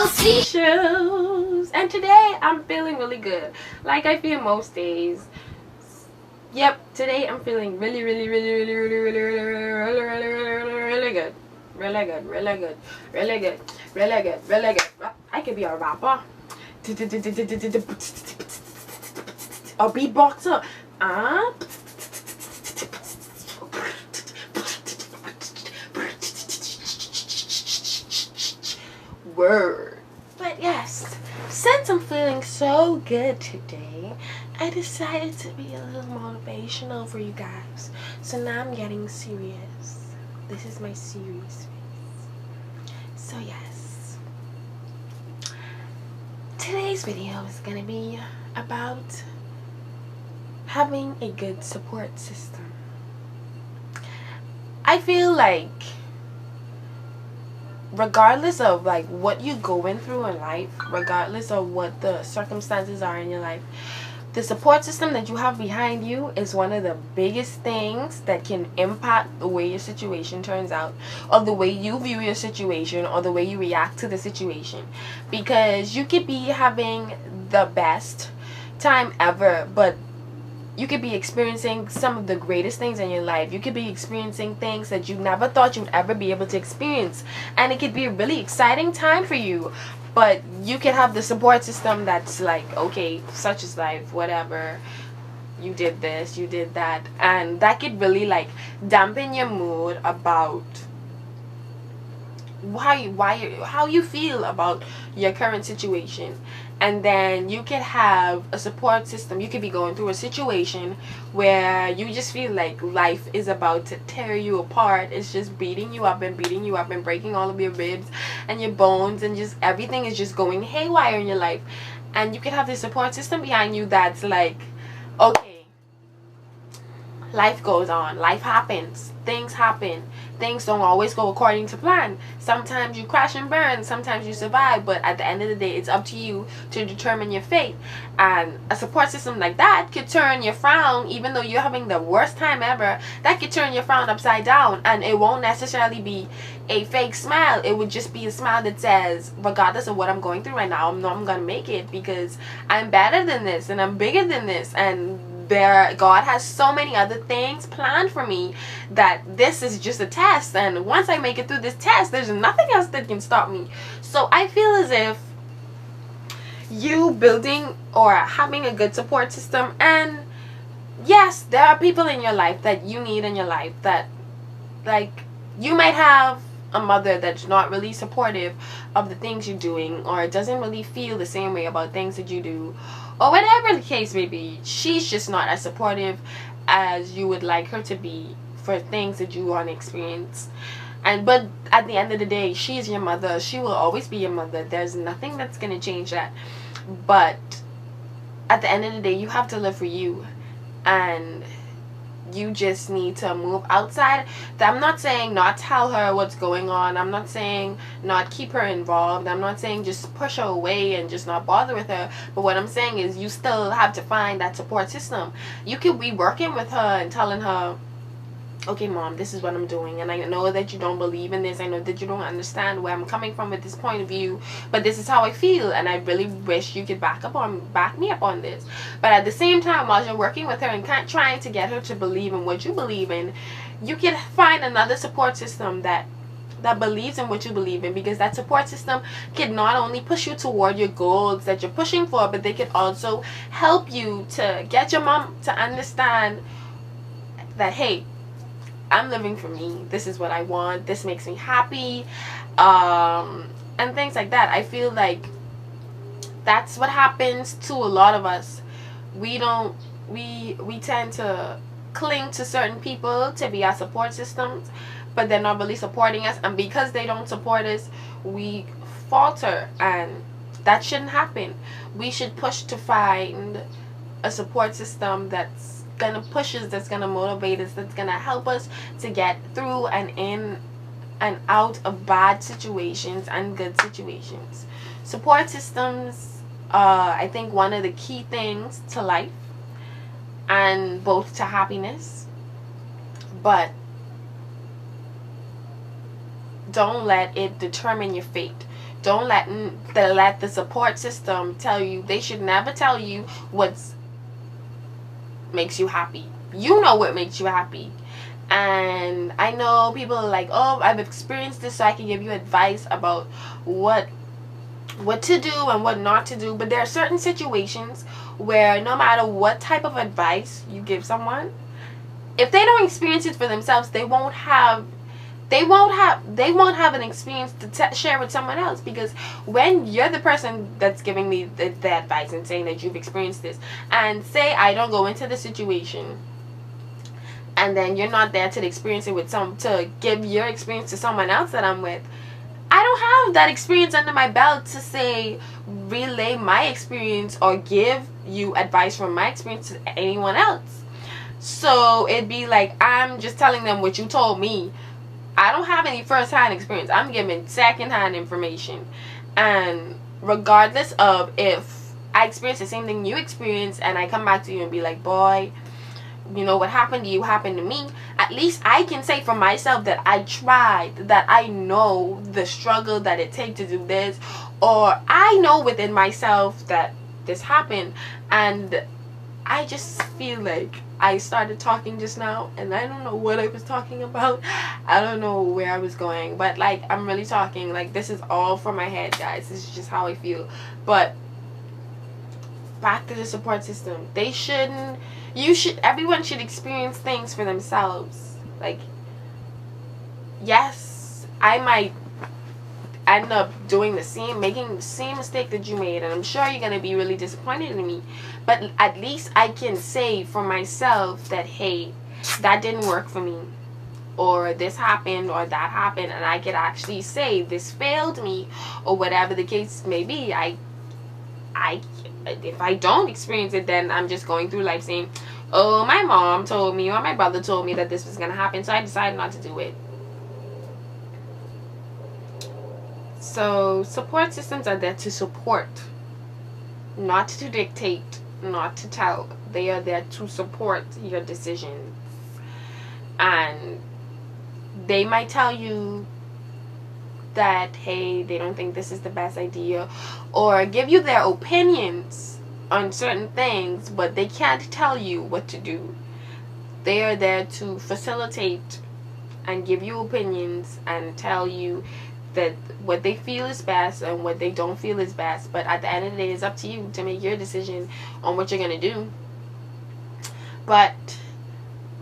T-Shirlez, and today I'm feeling really good, like I feel most days. Yep, today I'm feeling really good, really good. I could be a rapper, a beatboxer, word. But yes, since I'm feeling so good today, I decided to be a little motivational for you guys. So now I'm getting serious. This is my serious face. So yes, today's video is gonna be about having a good support system. I feel like regardless of like what you're going through in life, regardless of what the circumstances are in your life, the support system that you have behind you is one of the biggest things that can impact the way your situation turns out, or the way you view your situation, or the way you react to the situation. Because you could be having the best time ever, but you could be experiencing some of the greatest things in your life. You could be experiencing things that you never thought you'd ever be able to experience. And it could be a really exciting time for you. But you could have the support system that's like, okay, such is life, whatever. You did this, you did that. And that could really like dampen your mood about how you feel about your current situation. And then you could have a support system. You could be going through a situation where you just feel like life is about to tear you apart. It's just beating you up and breaking all of your ribs and your bones, and just everything is just going haywire in your life. And you could have this support system behind you that's like, okay, life goes on, life happens, things happen, things don't always go according to plan. Sometimes you crash and burn, sometimes you survive, but at the end of the day, it's up to you to determine your fate. And a support system like that could turn your frown, even though you're having the worst time ever, that could turn your frown upside down. And it won't necessarily be a fake smile. It would just be a smile that says, regardless of what I'm going through right now, I know I'm gonna make it, because I'm better than this and I'm bigger than this, and God has so many other things planned for me, that this is just a test, and once I make it through this test, there's nothing else that can stop me. So I feel as if you building or having a good support system, and yes, there are people in your life that you need in your life, that like you might have a mother that's not really supportive of the things you're doing, or doesn't really feel the same way about things that you do, or whatever the case may be. She's just not as supportive as you would like her to be for things that you want to experience. But at the end of the day, she's your mother. She will always be your mother. There's nothing that's going to change that. But at the end of the day, you have to live for you, and you just need to move outside. I'm not saying not tell her what's going on. I'm not saying not keep her involved. I'm not saying just push her away and just not bother with her. But what I'm saying is you still have to find that support system. You could be working with her and telling her, okay, Mom, this is what I'm doing, and I know that you don't believe in this. I know that you don't understand where I'm coming from with this point of view, but this is how I feel, and I really wish you could back me up on this. But at the same time, while you're working with her and trying to get her to believe in what you believe in, you can find another support system that believes in what you believe in, because that support system can not only push you toward your goals that you're pushing for, but they can also help you to get your mom to understand that, hey, I'm living for me. This is what I want. This makes me happy. And things like that. I feel like that's what happens to a lot of us. We tend to cling to certain people to be our support systems, but they're not really supporting us. And because they don't support us, we falter. And that shouldn't happen. We should push to find a support system that's gonna push us, that's gonna motivate us, that's gonna help us to get through and in and out of bad situations and good situations. Support systems, I think, one of the key things to life, and both to happiness. But don't let it determine your fate. Don't let the support system tell you. They should never tell you what makes you happy. You know what makes you happy. And I know people are like, oh, I've experienced this, so I can give you advice about what to do and what not to do. But there are certain situations where no matter what type of advice you give someone, if they don't experience it for themselves, they won't have an experience to share with someone else. Because when you're the person that's giving me the advice and saying that you've experienced this, and say I don't go into the situation, and then you're not there to experience it to give your experience to someone else that I'm with, I don't have that experience under my belt to say relay my experience or give you advice from my experience to anyone else. So it'd be like I'm just telling them what you told me. I don't have any first-hand experience. I'm giving second-hand information. And regardless of if I experience the same thing you experience and I come back to you and be like, boy, you know, what happened to you happened to me, at least I can say for myself that I tried, that I know the struggle that it takes to do this, or I know within myself that this happened. And I just feel like I started talking just now and I don't know what I was talking about. I don't know where I was going, but like I'm really talking like this is all from my head, guys. This is just how I feel. But back to the support system. Everyone should experience things for themselves. Like, yes, I might end up making the same mistake that you made, and I'm sure you're gonna be really disappointed in me, but at least I can say for myself that, hey, that didn't work for me, or this happened or that happened, and I could actually say this failed me, or whatever the case may be. If I don't experience it, then I'm just going through life saying, oh, my mom told me or my brother told me that this was gonna happen, so I decided not to do it. So support systems are there to support, not to dictate, not to tell. They are there to support your decisions. And they might tell you that, hey, they don't think this is the best idea, or give you their opinions on certain things, but they can't tell you what to do. They are there to facilitate and give you opinions and tell you that what they feel is best and what they don't feel is best. But at the end of the day, it's up to you to make your decision on what you're gonna do. But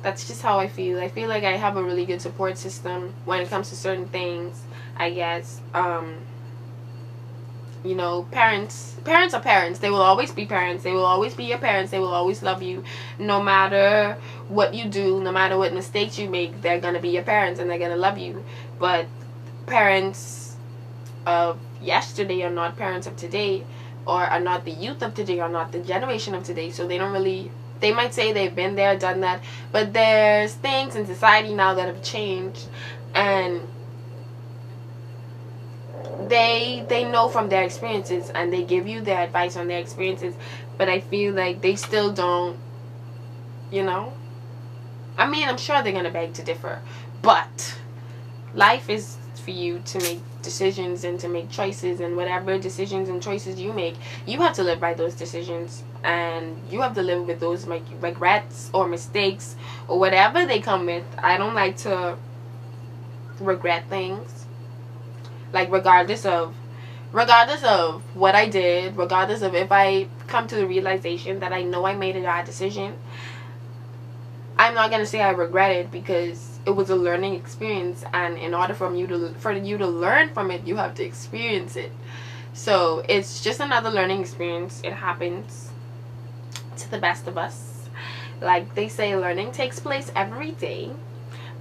that's just how I feel. I feel like I have a really good support system when it comes to certain things, I guess. You know, parents are parents. They will always be parents. They will always be your parents. They will always love you. No matter what you do, no matter what mistakes you make, they're gonna be your parents and they're gonna love you. But parents of yesterday are not parents of today, or are not the youth of today, or not the generation of today. So they don't really, they might say they've been there, done that, but there's things in society now that have changed, and they know from their experiences, and they give you their advice on their experiences. But I feel like they still don't, you know, I mean, I'm sure they're gonna beg to differ, but life is for you to make decisions and to make choices, and whatever decisions and choices you make, you have to live by those decisions, and you have to live with those like regrets or mistakes or whatever they come with. I don't like to regret things, like regardless of what I did, regardless of if I come to the realization that I know I made a bad decision, I'm not gonna say I regret it, because it was a learning experience, and in order for you to learn from it, you have to experience it. So it's just another learning experience. It happens to the best of us. Like they say, learning takes place every day.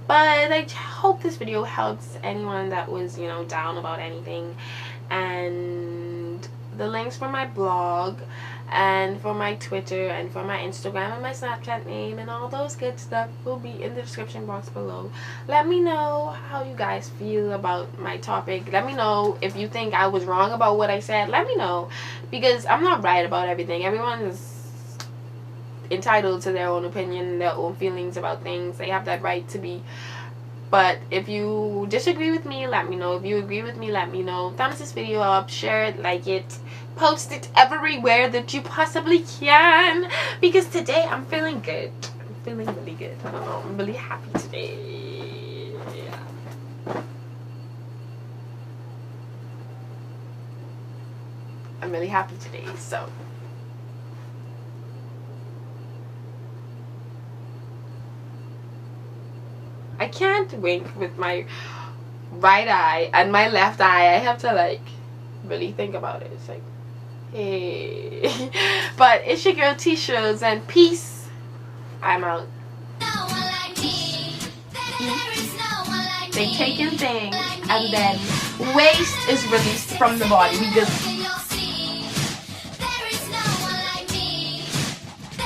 But I hope this video helps anyone that was, you know, down about anything. And the links for my blog, and for my Twitter, and for my Instagram, and my Snapchat name, and all those good stuff will be in the description box below. Let me know how you guys feel about my topic. Let me know if you think I was wrong about what I said. Let me know, because I'm not right about everything. Everyone is entitled to their own opinion and their own feelings about things. They have that right to be But if you disagree with me, let me know. If you agree with me, let me know. Thumbs this video up, share it, like it, post it everywhere that you possibly can, because today I'm feeling good. I'm feeling really good. I don't know, I'm really happy today. Yeah. I'm really happy today, so I can't wink with my right eye and my left eye. I have to like really think about it. It's like, hey. But it's your girl T-Shirlez, and peace. I'm out. They take in things and then waste is released from the body. We just